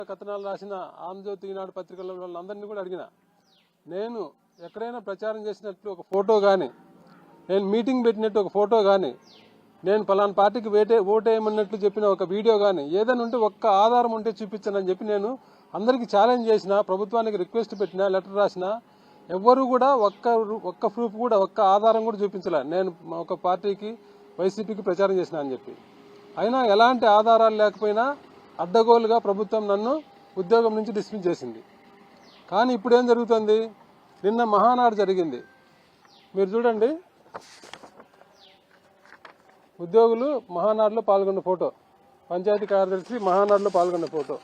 కథనాలు రాసిన ఆంధ్రజ్యోతి ఈనాడు పత్రికల వాళ్ళందరినీ కూడా అడిగిన, నేను ఎక్కడైనా ప్రచారం చేసినట్లు ఒక ఫోటో కానీ, నేను మీటింగ్ పెట్టినట్టు ఒక ఫోటో కానీ, నేను పలానా పార్టీకి ఓటేయమన్నట్లు చెప్పిన ఒక వీడియో కానీ ఏదైనా ఉంటే ఒక్క ఆధారం ఉంటే చూపించానని చెప్పి నేను అందరికీ ఛాలెంజ్ చేసిన, ప్రభుత్వానికి రిక్వెస్ట్ పెట్టినా, లెటర్ రాసిన, ఎవ్వరూ కూడా ఒక్క ప్రూఫ్ కూడా, ఒక్క ఆధారం కూడా చూపించలే నేను ఒక పార్టీకి వైసీపీకి ప్రచారం చేసిన అని చెప్పి. అయినా ఎలాంటి ఆధారాలు లేకపోయినా అడ్డగోలుగా ప్రభుత్వం నన్ను ఉద్యోగం నుంచి డిస్మిస్ చేసింది. కానీ ఇప్పుడు ఏం జరుగుతుంది? నిన్న మహానాడు జరిగింది, మీరు చూడండి. ఉద్యోగులు మహానాడులో పాల్గొన్న ఫోటో, పంచాయతీ కార్యదర్శి మహానాడులో పాల్గొన్న ఫోటో,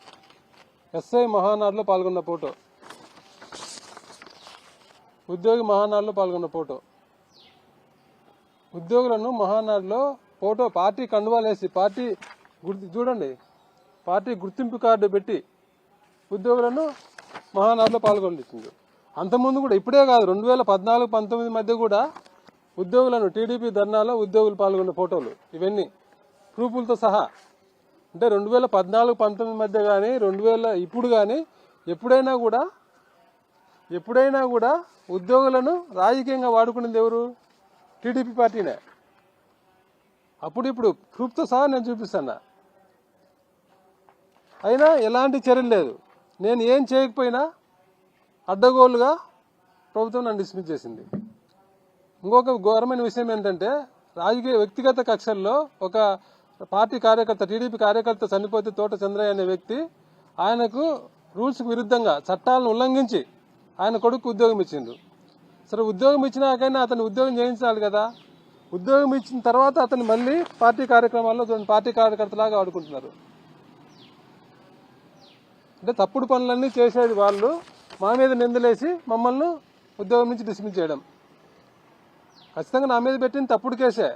ఎస్ఐ మహానాడులో పాల్గొన్న ఫోటో, ఉద్యోగి మహానాడులో పాల్గొన్న ఫోటో. ఉద్యోగులను మహానాడులో ఫోటో పార్టీ కండువాలేసి, పార్టీ చూడండి, పార్టీ గుర్తింపు కార్డు పెట్టి ఉద్యోగులను మహానాడులో పాల్గొనిచ్చింది. అంతకుముందు కూడా, ఇప్పుడే కాదు, 2014-19 మధ్య కూడా ఉద్యోగులను టీడీపీ ధర్నాలో ఉద్యోగులు పాల్గొన్న ఫోటోలు ఇవన్నీ ప్రూఫ్లతో సహా. అంటే 2014-19 మధ్య కానీ, ఇప్పుడు కానీ ఎప్పుడైనా కూడా ఉద్యోగులను రాజకీయంగా వాడుకునేది ఎవరు? టీడీపీ పార్టీనే. ఇప్పుడు ప్రూఫ్తో సహా నేను చూపిస్తాను. అయినా ఎలాంటి చర్యలు లేదు. నేను ఏం చేయకపోయినా అడ్డగోలుగా ప్రభుత్వం నన్ను డిస్మిస్ చేసింది. ఇంకొక ఘోరమైన విషయం ఏంటంటే, వ్యక్తిగత కక్షల్లో ఒక పార్టీ కార్యకర్త, టీడీపీ కార్యకర్త చనిపోతే తోట చంద్రయ్య అనే వ్యక్తి, ఆయనకు రూల్స్కి విరుద్ధంగా చట్టాలను ఉల్లంఘించి ఆయన కొడుకు ఉద్యోగం ఇచ్చిండు. సరే, ఉద్యోగం ఇచ్చినాకైనా అతను ఉద్యోగం చేయించాలి కదా. ఉద్యోగం ఇచ్చిన తర్వాత అతను మళ్ళీ పార్టీ కార్యక్రమాల్లో పార్టీ కార్యకర్తలాగా ఆడుకుంటున్నారు. అంటే తప్పుడు పనులన్నీ చేసేది వాళ్ళు, మా మీద నిందలేసి మమ్మల్ని ఉద్యోగం నుంచి డిస్మిస్ చేయడం. ఖచ్చితంగా నా మీద పెట్టిన తప్పుడు కేసే.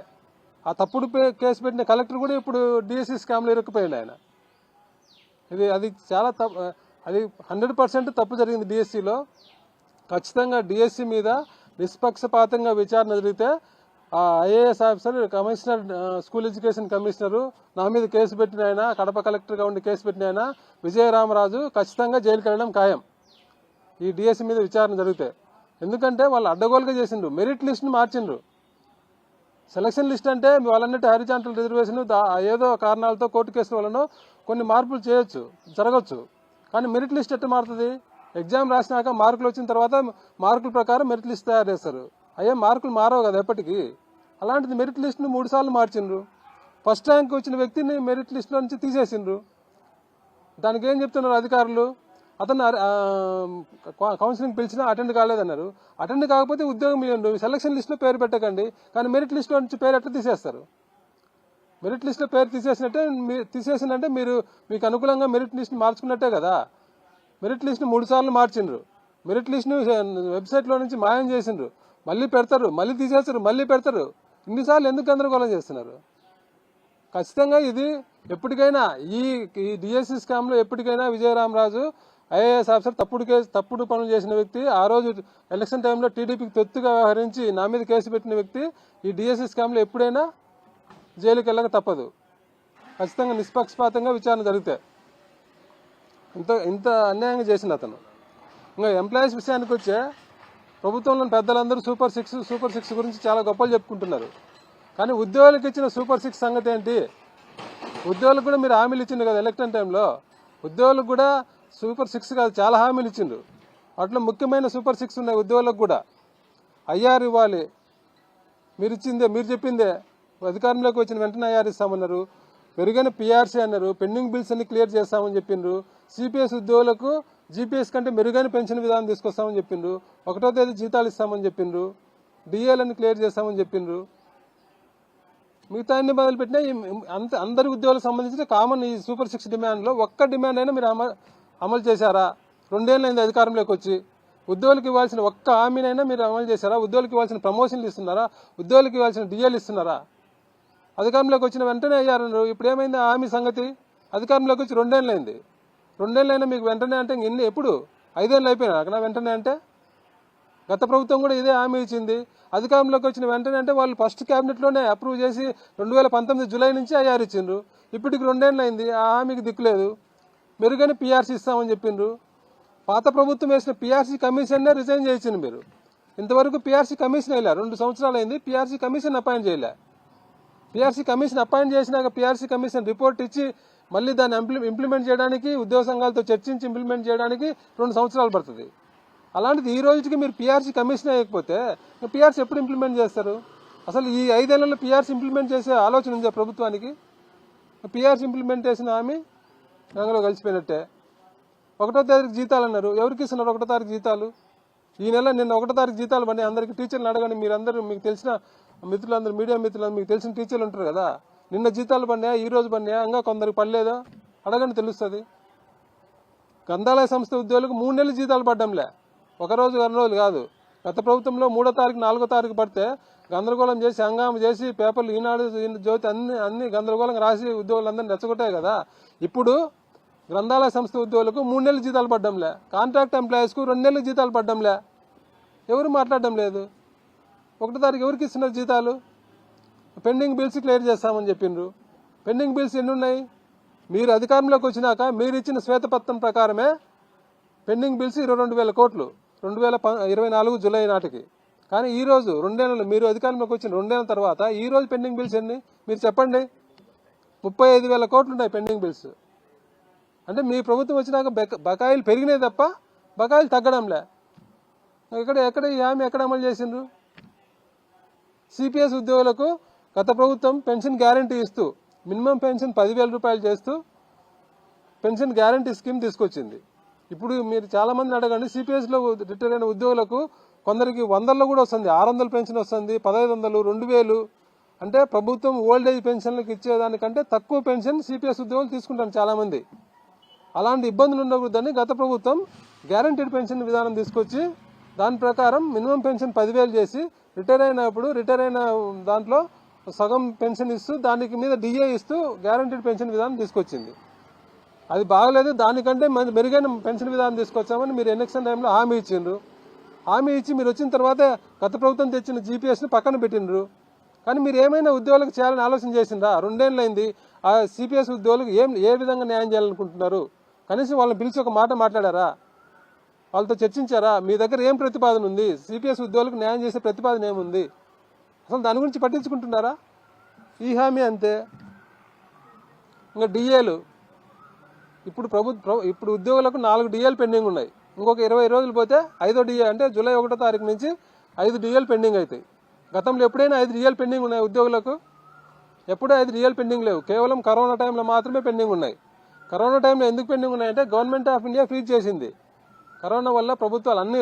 ఆ తప్పుడు కేసు పెట్టిన కలెక్టర్ కూడా ఇప్పుడు డిఎస్సి స్కామ్లో ఇరుక్కుపోయాడు ఆయన. అది చాలా అది 100% తప్పు జరిగింది డిఎస్సిలో. ఖచ్చితంగా డిఎస్సి మీద నిష్పక్షపాతంగా విచారణ జరిగితే IAS officer, commissioner, school education commissioner, నా మీద కేసు పెట్టిన ఆయన, కడప కలెక్టర్గా ఉండి కేసు పెట్టిన ఆయన విజయరామరాజు ఖచ్చితంగా జైలుకి వెళ్ళడం ఖాయం ఈ డిఎస్సి మీద విచారణ జరిగితే. ఎందుకంటే వాళ్ళు అడ్డగోలుగా చేసిండ్రు, మెరిట్ లిస్ట్ని మార్చిండ్రు. సెలక్షన్ లిస్ట్ అంటే వాళ్ళన్నట్టు హారిజాంటల్ రిజర్వేషన్ ఏదో కారణాలతో కోర్టు కేసుల వలన కొన్ని మార్పులు జరగచ్చు. కానీ మెరిట్ లిస్ట్ ఎట్లా మారుతుంది? ఎగ్జామ్ రాసినాక మార్కులు వచ్చిన తర్వాత మార్కుల ప్రకారం మెరిట్ లిస్ట్ తయారు చేస్తారు. మార్కులు మారవు కదా ఎప్పటికీ. అలాంటిది మెరిట్ లిస్ట్ను 3 సార్లు మార్చిండ్రు. ఫస్ట్ ర్యాంక్ వచ్చిన వ్యక్తిని మెరిట్ లిస్ట్లో నుంచి తీసేసిండ్రు. దానికి ఏం చెప్తున్నారు అధికారులు? అతను కౌన్సిలింగ్ పిలిచినా అటెండ్ కాలేదన్నారు. అటెండ్ కాకపోతే ఉద్యోగం ఇవ్వండి, సెలక్షన్ లిస్ట్లో పేరు పెట్టకండి. కానీ మెరిట్ లిస్ట్లో నుంచి పేరు ఎట్లా తీసేస్తారు? మెరిట్ లిస్ట్లో పేరు తీసేసినంటే మీకు అనుకూలంగా మెరిట్ లిస్ట్ని మార్చుకున్నట్టే కదా. మెరిట్ లిస్ట్ని 3 సార్లు మార్చిండ్రు. మెరిట్ లిస్ట్ను వెబ్సైట్లో నుంచి మాయం చేసిండ్రు. మళ్ళీ పెడతారు, మళ్ళీ తీసేస్తారు, మళ్ళీ పెడతారు. ఇన్నిసార్లు ఎందుకు గందరగోళం చేస్తున్నారు? ఖచ్చితంగా ఇది ఎప్పటికైనా ఈ డిఎస్సి స్కామ్లో ఎప్పటికైనా విజయరామరాజు ఐఏఎస్ ఆఫీసర్ తప్పుడు పనులు చేసిన వ్యక్తి, ఆ రోజు ఎలక్షన్ టైంలో టీడీపీకి తొత్తుగా వ్యవహరించి నా మీద కేసు పెట్టిన వ్యక్తి ఈ డిఎస్సి స్కామ్లో ఎప్పుడైనా జైలుకి వెళ్ళక తప్పదు. ఖచ్చితంగా నిష్పక్షపాతంగా విచారణ జరిగితే. ఇంత అన్యాయంగా చేసిన అతను. ఇంకా ఎంప్లాయీస్ విషయానికి వచ్చే, ప్రభుత్వంలోని పెద్దలందరూ సూపర్ సిక్స్ గురించి చాలా గొప్పలు చెప్పుకుంటున్నారు. కానీ ఉద్యోగులకు ఇచ్చిన సూపర్ 6 సంగతి ఏంటి? ఉద్యోగులకు కూడా మీరు హామీలు ఇచ్చిండు కదా ఎలక్షన్ టైంలో. ఉద్యోగులకు కూడా సూపర్ 6 కాదు, చాలా హామీలు ఇచ్చిండు. అట్లా ముఖ్యమైన సూపర్ 6 ఉన్నాయి ఉద్యోగులకు కూడా. ఐఆర్ ఇవ్వాలి, మీరు చెప్పిందే. అధికారంలోకి వచ్చిన వెంటనే ఐఆర్ ఇస్తామన్నారు. పెరిగిన పిఆర్సీ అన్నారు. పెండింగ్ బిల్స్ అన్ని క్లియర్ చేస్తామని చెప్పిండ్రు. సిపిఎస్ ఉద్యోగులకు జీపీఎస్ కంటే మెరుగైన పెన్షన్ విధానం తీసుకొస్తామని చెప్పిండ్రు. 1వ తేదీ జీతాలు ఇస్తామని చెప్పిండ్రు. డిఏలను క్లియర్ చేస్తామని చెప్పిండ్రు. మిగతా అన్ని మొదలుపెట్టినా అందరి ఉద్యోగులకు సంబంధించిన కామన్ ఈ సూపర్ 6 డిమాండ్లో ఒక్క డిమాండ్ అయినా మీరు అమలు చేశారా? 2 ఏళ్ళైంది అధికారంలోకి వచ్చి. ఉద్యోగులకు ఇవ్వాల్సిన ఒక్క హామీనైనా మీరు అమలు చేశారా? ఉద్యోగులకు ఇవ్వాల్సిన ప్రమోషన్లు ఇస్తున్నారా? ఉద్యోగులకు ఇవ్వాల్సిన డిఏలు ఇస్తున్నారా? అధికారంలోకి వచ్చిన వెంటనే అయ్యారు. ఇప్పుడు ఏమైంది హామీ సంగతి? అధికారంలోకి వచ్చి 2 ఏళ్ళైంది. 2 ఏళ్ళైనా మీకు వెంటనే అంటే ఎప్పుడు 5 ఏళ్ళు అయిపోయినా అక్కడ వెంటనే అంటే? గత ప్రభుత్వం కూడా ఇదే హామీ ఇచ్చింది. అధికారంలోకి వచ్చిన వెంటనే అంటే వాళ్ళు ఫస్ట్ క్యాబినెట్లోనే అప్రూవ్ చేసి 2019 జూలై నుంచి ఐఆర్ ఇచ్చిండ్రు. ఇప్పటికి 2 ఏళ్ళు అయింది, ఆ హామీకి దిక్కులేదు. మెరుగైన పిఆర్సీ ఇస్తామని చెప్పిండ్రు. పాత ప్రభుత్వం వేసిన పిఆర్సీ కమిషన్నే రిజైన్ చేయించింది మీరు. ఇంతవరకు పిఆర్సీ కమిషన్ వేయలే. 2 సంవత్సరాలు అయింది, పిఆర్సీ కమిషన్ అపాయింట్ చేయలే. పిఆర్సీ కమిషన్ అపాయింట్ చేసినాక పిఆర్సీ కమిషన్ రిపోర్ట్ ఇచ్చి మళ్ళీ దాన్ని ఇంప్లిమెంట్ చేయడానికి, ఉద్యోగ సంఘాలతో చర్చించి ఇంప్లిమెంట్ చేయడానికి 2 సంవత్సరాలు పడుతుంది. అలాంటిది ఈ రోజుకి మీరు పిఆర్సీ కమిషన్ వేయకపోతే పిఆర్సీ ఎప్పుడు ఇంప్లిమెంట్ చేస్తారు? అసలు ఈ 5 ఏళ్లలో పిఆర్సీ ఇంప్లిమెంట్ చేసే ఆలోచన ఉందా ప్రభుత్వానికి? పిఆర్సీ ఇంప్లిమెంటేషన్ హామీ గంగలో కలిసిపోయినట్టే. 1వ తారీఖు జీతాలు అన్నారు. ఎవరికి ఇస్తున్నారు 1వ తారీఖు జీతాలు? ఈ నెల నిన్న 1వ తారీఖు జీతాలు పడి అందరికీ టీచర్లు అడగండి. మీరందరూ, మీకు తెలిసిన మిత్రులందరూ, మీడియా మిత్రులందరూ, మీకు తెలిసిన టీచర్లు ఉంటారు కదా, నిన్న జీతాలు పడినాయా, ఈ రోజు పడినాయా, ఇంకా కొందరికి పడలేదా అడగండి, తెలుస్తుంది. గ్రంథాలయ సంస్థ ఉద్యోగులకు 3 నెలలు జీతాలు పడ్డంలే. 1 రోజు 2 రోజులు కాదు. గత ప్రభుత్వంలో 3వ తారీఖు 4వ తారీఖు పడితే గందరగోళం చేసి, హంగామా చేసి, పేపర్లు ఈనాడు, జ్యోతి అన్ని గందరగోళంగా రాసి ఉద్యోగులందరినీ రెచ్చగొట్టాయి కదా. ఇప్పుడు గ్రంథాలయ సంస్థ ఉద్యోగులకు 3 నెలలు జీతాలు పడ్డంలే. కాంట్రాక్ట్ ఎంప్లాయీస్కు 2 నెలలు జీతాలు పడ్డంలే. ఎవరు మాట్లాడడం లేదు. 1వ తారీఖు ఎవరికి ఇస్తున్నారు జీతాలు? పెండింగ్ బిల్స్ క్లియర్ చేస్తామని చెప్పిండ్రు. పెండింగ్ బిల్స్ ఎన్ని ఉన్నాయి? మీరు అధికారంలోకి వచ్చినాక మీరు ఇచ్చిన శ్వేతపత్రం ప్రకారమే పెండింగ్ బిల్స్ 22,000 కోట్లు 2024 జూలై నాటికి. కానీ ఈ రోజు 2 నెలలు మీరు అధికారంలోకి వచ్చిన 2 నెలల తర్వాత ఈ రోజు పెండింగ్ బిల్స్ ఎన్ని మీరు చెప్పండి? 35,000 కోట్లు ఉన్నాయి పెండింగ్ బిల్స్. అంటే మీ ప్రభుత్వం వచ్చినాక బకాయిలు పెరిగినాయి తప్ప బకాయిలు తగ్గడంలే. ఎక్కడ ఈ హామీ ఎక్కడ అమలు చేసిండ్రు? సిపిఎస్ ఉద్యోగులకు గత ప్రభుత్వం పెన్షన్ గ్యారంటీ ఇస్తూ మినిమం పెన్షన్ 10,000 రూపాయలు చేస్తూ పెన్షన్ గ్యారంటీ స్కీమ్ తీసుకొచ్చింది. ఇప్పుడు మీరు చాలా మందిని అడగండి, సిపిఎస్లో రిటైర్ అయిన ఉద్యోగులకు కొందరికి 100లో కూడా వస్తుంది, 600 పెన్షన్ వస్తుంది, 1,500, 2,000. అంటే ప్రభుత్వం ఓల్డ్ ఏజ్ పెన్షన్లకు ఇచ్చేదానికంటే తక్కువ పెన్షన్ సిపిఎస్ ఉద్యోగులు తీసుకుంటారు చాలామంది. అలాంటి ఇబ్బందులు ఉండకూడదని గత ప్రభుత్వం గ్యారంటీడ్ పెన్షన్ విధానం తీసుకొచ్చి దాని ప్రకారం మినిమం పెన్షన్ 10,000 చేసి రిటైర్ అయిన దాంట్లో సగం పెన్షన్ ఇస్తూ దానికి మీద డిఏ ఇస్తూ గ్యారంటీడ్ పెన్షన్ విధానం తీసుకొచ్చింది. అది బాగలేదు. దానికంటే మెరుగైన పెన్షన్ విధానం తీసుకొచ్చామని మీరు ఎలక్షన్ టైంలో హామీ ఇచ్చిండ్రు. హామీ ఇచ్చి మీరు వచ్చిన తర్వాత గత ప్రభుత్వం తెచ్చిన జీపీఎస్ని పక్కన పెట్టిండ్రు. కానీ మీరు ఏమైనా ఉద్యోగులకు చేయాలని ఆలోచన చేసిండ్రా? 2 ఏళ్ళైంది. ఆ సిపిఎస్ ఉద్యోగులకు ఏ విధంగా న్యాయం చేయాలనుకుంటున్నారు? కనీసం వాళ్ళని పిలిచి ఒక మాట మాట్లాడారా? వాళ్ళతో చర్చించారా? మీ దగ్గర ఏం ప్రతిపాదన ఉంది? సిపిఎస్ ఉద్యోగులకు న్యాయం చేసే ప్రతిపాదన ఏముంది? అసలు దాని గురించి పట్టించుకుంటున్నారా? ఈ హామీ అంతే. ఇంకా డిఏలు ఇప్పుడు ఉద్యోగులకు 4 డిఏలు పెండింగ్ ఉన్నాయి. ఇంకొక 20 రోజులు పోతే 5వ డిఏ అంటే జూలై 1వ తారీఖు నుంచి 5 డిఏలు పెండింగ్ అవుతాయి. గతంలో ఎప్పుడైనా 5 డిఏలు పెండింగ్ ఉన్నాయి ఉద్యోగులకు? ఎప్పుడూ 5 డిఏలు పెండింగ్ లేవు. కేవలం కరోనా టైంలో మాత్రమే పెండింగ్ ఉన్నాయి. కరోనా టైంలో ఎందుకు పెండింగ్ ఉన్నాయంటే గవర్నమెంట్ ఆఫ్ ఇండియా ఫ్రీజ్ చేసింది. కరోనా వల్ల ప్రభుత్వాలు అన్నీ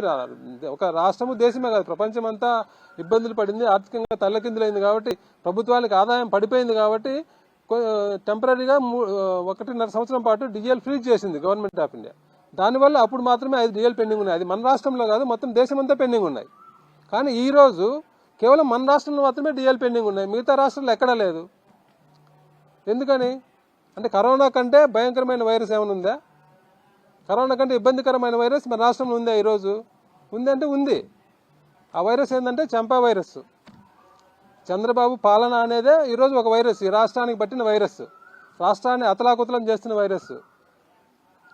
ఒక రాష్ట్రము దేశమే కాదు ప్రపంచం అంతా ఇబ్బందులు పడింది, ఆర్థికంగా తల్లకిందులైంది. కాబట్టి ప్రభుత్వానికి ఆదాయం పడిపోయింది. కాబట్టి టెంపరీగా 1.5 సంవత్సరం పాటు డిఏలు ఫ్రీజ్ చేసింది గవర్నమెంట్ ఆఫ్ ఇండియా. దానివల్ల అప్పుడు మాత్రమే 5 డిఏలు పెండింగ్ ఉన్నాయి. అది మన రాష్ట్రంలో కాదు, మొత్తం దేశమంతా పెండింగ్ ఉన్నాయి. కానీ ఈరోజు కేవలం మన రాష్ట్రంలో మాత్రమే డిఏలు పెండింగ్ ఉన్నాయి, మిగతా రాష్ట్రాల్లో ఎక్కడా లేదు. ఎందుకని అంటే కరోనా కంటే భయంకరమైన వైరస్ ఏమైనా ఉందా? కరోనా కంటే ఇబ్బందికరమైన వైరస్ మన రాష్ట్రంలో ఉందా? ఈరోజు ఉంది అంటే ఉంది. ఆ వైరస్ ఏంటంటే చంపా వైరస్. చంద్రబాబు పాలన అనేదే ఈరోజు ఒక వైరస్, ఈ రాష్ట్రానికి పట్టిన వైరస్, రాష్ట్రాన్ని అతలాకుతలం చేస్తున్న వైరస్,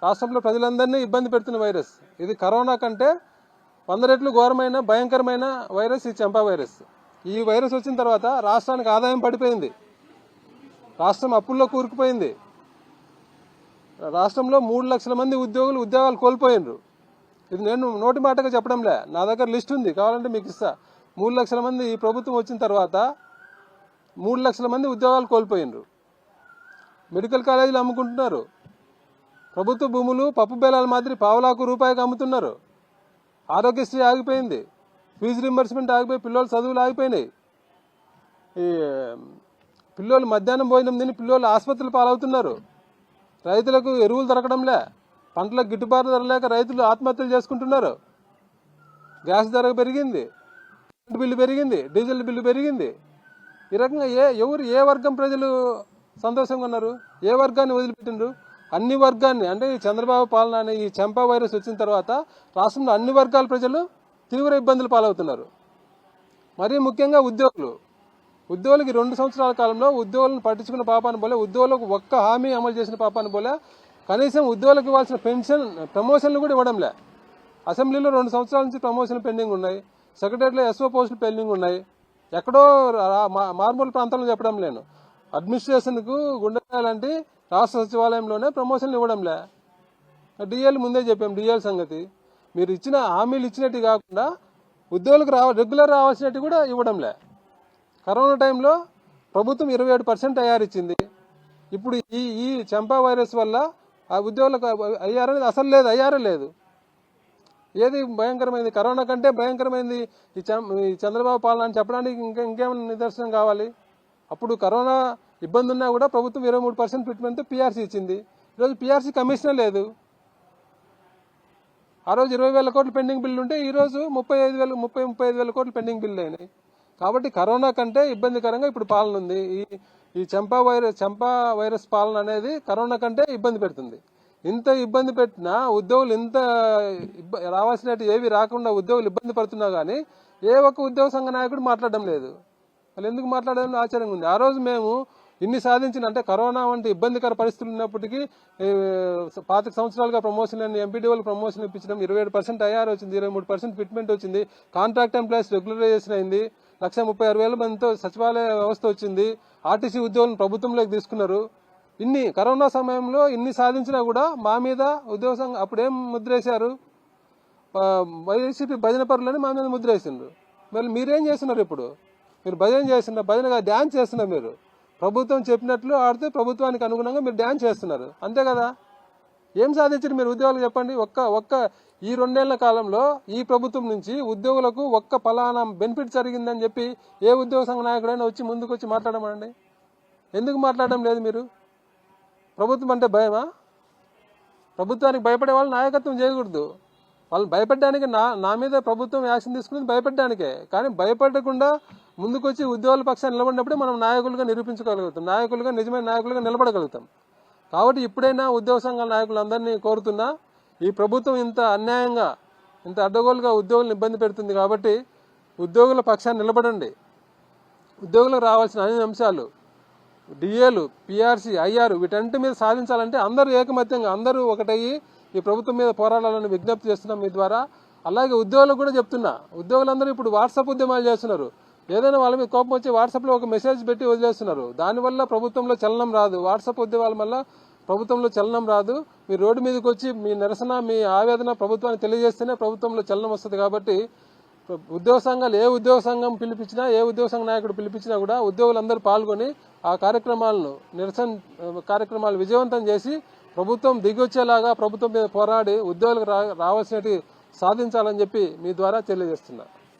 రాష్ట్రంలో ప్రజలందరినీ ఇబ్బంది పెడుతున్న వైరస్. ఇది కరోనా కంటే 100 రెట్లు ఘోరమైన భయంకరమైన వైరస్ ఈ చంపా వైరస్. ఈ వైరస్ వచ్చిన తర్వాత రాష్ట్రానికి ఆదాయం పడిపోయింది, రాష్ట్రం అప్పుల్లో కూరుకుపోయింది. రాష్ట్రంలో 3 లక్షల మంది ఉద్యోగాలు కోల్పోయినరు. ఇది నేను నోటి మాటగా చెప్పడంలే, నా దగ్గర లిస్ట్ ఉంది, కావాలంటే మీకు ఇస్తా. 3 లక్షల మంది ఈ ప్రభుత్వం వచ్చిన తర్వాత 3 లక్షల మంది ఉద్యోగాలు కోల్పోయినరు. మెడికల్ కాలేజీలు అమ్ముకుంటున్నారు, ప్రభుత్వ భూములు పప్పు బేలాల మాదిరి పావలాకు రూపాయికి అమ్ముతున్నారు. ఆరోగ్యశ్రీ ఆగిపోయింది, ఫీజు రింబర్స్మెంట్ ఆగిపోయి పిల్లలు చదువులు ఆగిపోయినాయి. ఈ పిల్లలు మధ్యాహ్నం భోజనం తిని పిల్లలు ఆసుపత్రులు పాలవుతున్నారు. రైతులకు ఎరువులు దొరకడంలే, పంటలకు గిట్టుబాటు ధర లేక రైతులు ఆత్మహత్యలు చేసుకుంటున్నారు. గ్యాస్ ధర పెరిగింది, కరెంటు బిల్లు పెరిగింది, డీజిల్ బిల్లు పెరిగింది. ఈ రకంగా ఏ వర్గం ప్రజలు సంతోషంగా ఉన్నారు? ఏ వర్గాన్ని వదిలిపెట్టిండ్రు? అన్ని వర్గాన్ని. అంటే ఈ చంద్రబాబు పాలన అనే ఈ చంపా వైరస్ వచ్చిన తర్వాత రాష్ట్రంలో అన్ని వర్గాల ప్రజలు తీవ్ర ఇబ్బందులు పాలవుతున్నారు. మరీ ముఖ్యంగా ఉద్యోగులకి 2 సంవత్సరాల కాలంలో ఉద్యోగులను పట్టించుకున్న పాపాన్ని పోలే, ఉద్యోగులకు ఒక్క హామీ అమలు చేసిన పాపాన్ని పోలే. కనీసం ఉద్యోగులకు ఇవ్వాల్సిన పెన్షన్ ప్రమోషన్లు కూడా ఇవ్వడంలే. అసెంబ్లీలో 2 సంవత్సరాల నుంచి ప్రమోషన్లు పెండింగ్ ఉన్నాయి, సెక్రటరీలో ఎస్ఓ పోస్టులు పెండింగ్ ఉన్నాయి. ఎక్కడో మారుమూల ప్రాంతాల్లో చెప్పడం లేను, అడ్మినిస్ట్రేషన్కు గుండెలాంటి రాష్ట్ర సచివాలయంలోనే ప్రమోషన్లు ఇవ్వడంలే. డిఎల్ ముందే చెప్పాం, డిఎల్ సంగతి మీరు ఇచ్చిన హామీలు ఇచ్చినట్టు కాకుండా ఉద్యోగులకు రెగ్యులర్ రావాల్సినట్టు కూడా ఇవ్వడంలే. కరోనా టైంలో ప్రభుత్వం 27% ఐఆర్ ఇచ్చింది. ఇప్పుడు ఈ చంపా వైరస్ వల్ల ఆ ఉద్యోగులకు ఐఆర్ అనేది అసలు లేదు, ఐఆర్ లేదు. ఏది భయంకరమైంది? కరోనా కంటే భయంకరమైంది ఈ చంద్రబాబు పాలన అని చెప్పడానికి ఇంకేమైనా నిదర్శనం కావాలి? అప్పుడు కరోనా ఇబ్బంది ఉన్నా కూడా ప్రభుత్వం 23% ఫిట్మెంట్తో పీఆర్సీ ఇచ్చింది. ఈరోజు పీఆర్సీ కమిషనే లేదు. ఆ రోజు 20,000 కోట్లు పెండింగ్ బిల్లు ఉంటే ఈరోజు 35,000 కోట్లు పెండింగ్ బిల్లు అయినాయి. కాబట్టి కరోనా కంటే ఇబ్బందికరంగా ఇప్పుడు పాలన ఉంది. ఈ చంపా వైరస్ పాలన అనేది కరోనా కంటే ఇబ్బంది పెడుతుంది. ఇంత ఇబ్బంది పెట్టినా ఉద్యోగులు ఇంత రావాల్సినట్టు ఏవి రాకుండా ఉద్యోగులు ఇబ్బంది పడుతున్నా కానీ ఏ ఒక్క ఉద్యోగ సంఘ నాయకుడు మాట్లాడడం లేదు. వాళ్ళు ఎందుకు మాట్లాడడం ఆశ్చర్యంగా ఉంది. ఆ రోజు మేము ఇన్ని సాధించిన, అంటే కరోనా వంటి ఇబ్బందికర పరిస్థితులు ఉన్నప్పటికీ 25 సంవత్సరాలుగా ప్రమోషన్ అని ఎంపీడీఓలు ప్రమోషన్ ఇప్పించడం, 27% ఐఆర్ వచ్చింది, 23% ఫిట్మెంట్ వచ్చింది, కాంట్రాక్ట్ ఎంప్లాయీస్ రెగ్యులరైజేషన్ అయింది, 136,000 మందితో సచివాలయ వ్యవస్థ వచ్చింది, ఆర్టీసీ ఉద్యోగులను ప్రభుత్వంలోకి తీసుకున్నారు. ఇన్ని కరోనా సమయంలో ఇన్ని సాధించినా కూడా మా మీద ఉద్యోగ సంఘం అప్పుడేం ముద్రేశారు? వైసీపీ భజన పరులని మా మీద ముద్రేసిండ్రు. మళ్ళీ మీరేం చేస్తున్నారు? ఇప్పుడు మీరు భజన చేస్తున్నారు, భజనగా డ్యాన్స్ చేస్తున్నారు. మీరు ప్రభుత్వం చెప్పినట్లు ఆడితే ప్రభుత్వానికి అనుగుణంగా మీరు డ్యాన్స్ చేస్తున్నారు, అంతే కదా? ఏం సాధించారు మీరు ఉద్యోగులు చెప్పండి? ఒక్క ఈ 2 నెలల కాలంలో ఈ ప్రభుత్వం నుంచి ఉద్యోగులకు ఒక్క ఫలానా బెనిఫిట్ జరిగిందని చెప్పి ఏ ఉద్యోగ సంఘ నాయకుడైనా వచ్చి ముందుకు వచ్చి మాట్లాడమండి. ఎందుకు మాట్లాడడం లేదు మీరు? ప్రభుత్వం అంటే భయమా? ప్రభుత్వానికి భయపడే వాళ్ళు నాయకత్వం చేయకూడదు. వాళ్ళు భయపెట్టడానికి నా మీద ప్రభుత్వం యాక్షన్ తీసుకునేది భయపెట్టడానికే. కానీ భయపడకుండా ముందుకొచ్చి ఉద్యోగుల పక్షాన్ని నిలబడినప్పుడే మనం నాయకులుగా నిరూపించుకోగలుగుతాం, నిజమైన నాయకులుగా నిలబడగలుగుతాం. కాబట్టి ఇప్పుడైనా ఉద్యోగ సంఘాల నాయకులందరినీ కోరుతున్నా, ఈ ప్రభుత్వం ఇంత అన్యాయంగా ఇంత అడ్డగోలుగా ఉద్యోగులను ఇబ్బంది పెడుతుంది కాబట్టి ఉద్యోగుల పక్షాన్ని నిలబడండి. ఉద్యోగులకు రావాల్సిన అన్ని అంశాలు డిఏలు, పిఆర్సీ, ఐఆర్ వీటన్నిటి మీద సాధించాలంటే అందరూ ఏకమత్యంగా అందరూ ఒకటయ్యి ఈ ప్రభుత్వం మీద పోరాడాలని విజ్ఞప్తి చేస్తున్నాం మీ ద్వారా. అలాగే ఉద్యోగులకు కూడా చెప్తున్నా, ఉద్యోగులందరూ ఇప్పుడు వాట్సాప్ ఉద్యమాలు చేస్తున్నారు. ఏదైనా వాళ్ళ మీద కోపం వచ్చి వాట్సాప్లో ఒక మెసేజ్ పెట్టి వదిలేస్తున్నారు. దానివల్ల ప్రభుత్వంలో చలనం రాదు. వాట్సాప్ ఉద్యమాల వల్ల ప్రభుత్వంలో చలనం రాదు. మీరు రోడ్డు మీదకి వచ్చి మీ నిరసన, మీ ఆవేదన ప్రభుత్వానికి తెలియజేస్తేనే ప్రభుత్వంలో చలనం వస్తుంది. కాబట్టి ఉద్యోగ సంఘాలు ఏ ఉద్యోగ సంఘం పిలిపించినా, ఏ ఉద్యోగ సంఘ నాయకుడు పిలిపించినా కూడా ఉద్యోగులందరూ పాల్గొని ఆ కార్యక్రమాలను, నిరసన కార్యక్రమాలు విజయవంతం చేసి ప్రభుత్వం దిగొచ్చేలాగా ప్రభుత్వం మీద పోరాడి ఉద్యోగులకు రావాల్సినవి సాధించాలని చెప్పి మీ ద్వారా తెలియజేస్తున్నా.